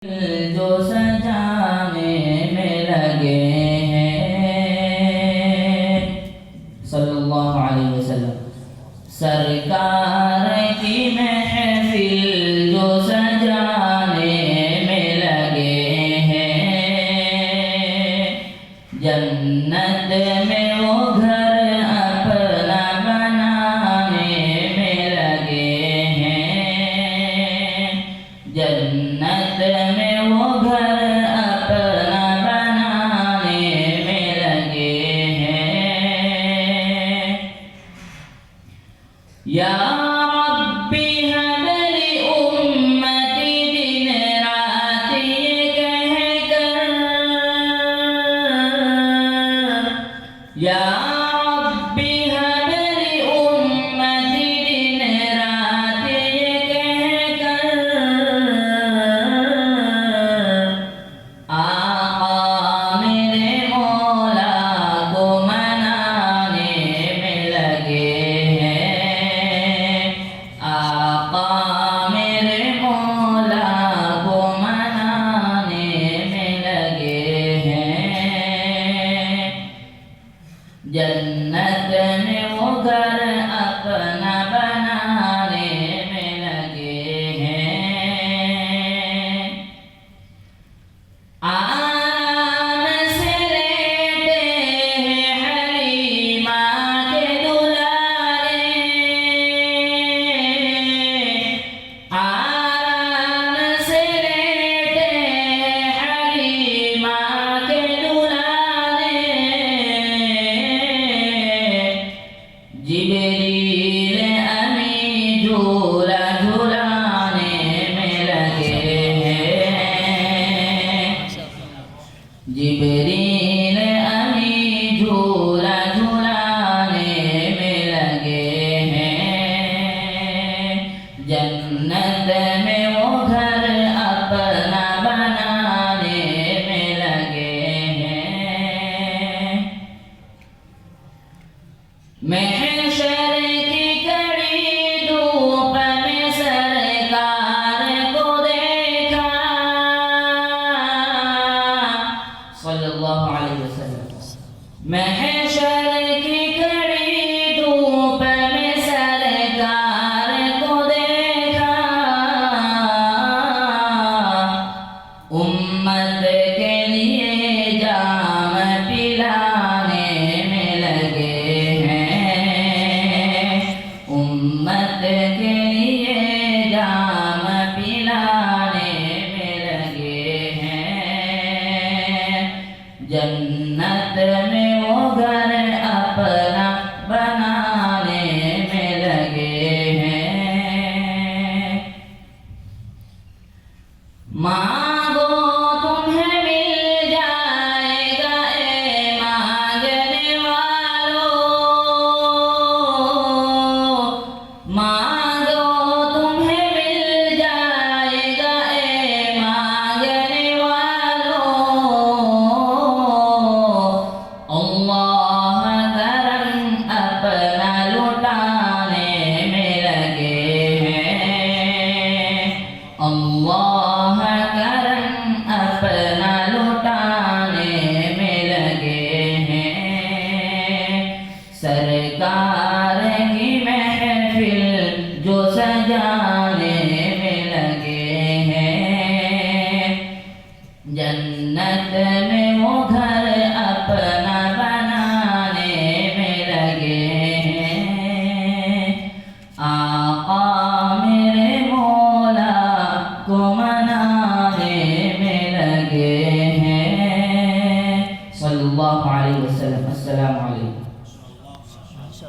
جو سجانے میں لگے ہیں صلی اللہ علیہ وسلم، سرکار کی محفل جو سجانے میں لگے ہیں، جنت میں وہ گھر اپنا بنانے میں لگے ہیں، جنت میں وہ گھر اپنا بنانے میں لگے ہیں۔ یا ربی ہب لی امتی دن رات یہ کہہ کر، یا ربی ہب لی امتی دن رات یہ کہہ کر، آقا میرے مولا کو منانے میں لگے ہیں، آقا میرے مولا کو منانے میں لگے ہیں، جنت میں وہ گھر اپنا بنانے میں لگے ہیں۔ آرام سے لیٹے ہیں حلیمہ کے دلارے، آرام سے لیٹے ہیں حلیمہ کے دلارے، جبریل امی جھولا جھولانے میں لگے ہیں، جبریل امی جھولا جھولانے میں لگے ہیں، جنت میں وہ گھر اپنا بنانے میں لگے ہیں۔ محشر کی کڑی دھوپ میں سرکار کو دیکھا صلی اللہ علیہ وسلم، محشر کی کڑی دھوپ میں سرکار کو دیکھا، امت کے لیے جام پلانے میں لگے ہیں، امت کے لیے جام پلانے میں لگے ہیں، جنت میں وہ گھر اپنا بنانے میں لگے ہیں۔ مانگو تمہیں مل جائے گا اے مانگنے والوں، مانگو تمہیں مل جائے گا اے مانگنے والوں، اللہ کرم اپنا لٹانے میں لگے ہیں، اللہ کرم اپنا لٹانے میں لگے ہیں، سرکار کی محفل جو سجانے میں لگے ہیں، جنت میں وہ گھر اپنا بنانے میں لگے ہیں، آقا میرے مولا کو منانے میں لگے ہیں صلی اللہ علیہ وسلم۔ السلام علیکم۔